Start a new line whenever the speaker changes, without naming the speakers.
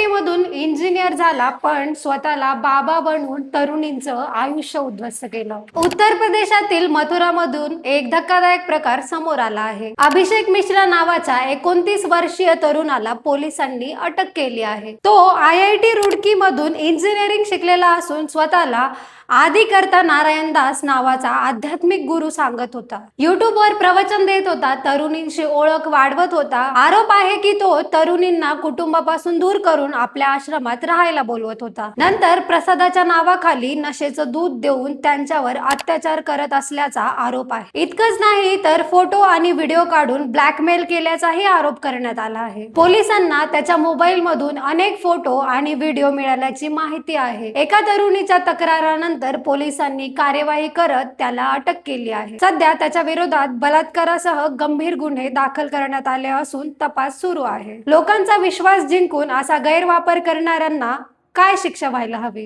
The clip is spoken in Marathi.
आय-आय-टी मधून इंजिनियर झाला, पण स्वतःला बाबा बनवून तरुणींचं आयुष्य उद्ध्वस्त केलं. उत्तर प्रदेशातील मथुरामधून एक धक्कादायक प्रकार समोर आला आहे. अभिषेक मिश्रा नावाच्या 29 वर्षीय तरुणाला पोलिसांनी अटक केली आहे. तो आय-आय-टी रुडकी मधून इंजिनिअरिंग शिकलेला असून स्वतःला आदिकर्ता नारायण दास नावाचा आध्यात्मिक गुरु सांगत होता. युट्यूबवर प्रवचन देत होता, तरुणींची ओळख वाढवत होता. आरोप आहे की तो तरुणींना कुटुंबापासून दूर करून आपल्या आश्रमात राहायला बोलवत होता. नंतर प्रसादाच्या नावाखाली नशेचं दूध देऊन त्यांच्यावर अत्याचार करत असल्याचा आरोप आहे. इतकंच नाही तर फोटो आणि व्हिडिओ काढून ब्लॅकमेल केल्याचाही आरोप करण्यात आला आहे. पोलिसांना त्याच्या मोबाईल मधून अनेक फोटो आणि व्हिडिओ मिळाल्याची माहिती आहे. एका तरुणीच्या तक्रारानंतर पोलिसांनी कार्यवाही करत त्याला अटक केली आहे. सध्या त्याच्या विरोधात बलात्कारासह गंभीर गुन्हे दाखल करण्यात आले असून तपास सुरू आहे. लोकांचा विश्वास जिंकून असा गैरवापर करणाऱ्यांना काय शिक्षा व्हायला हवी?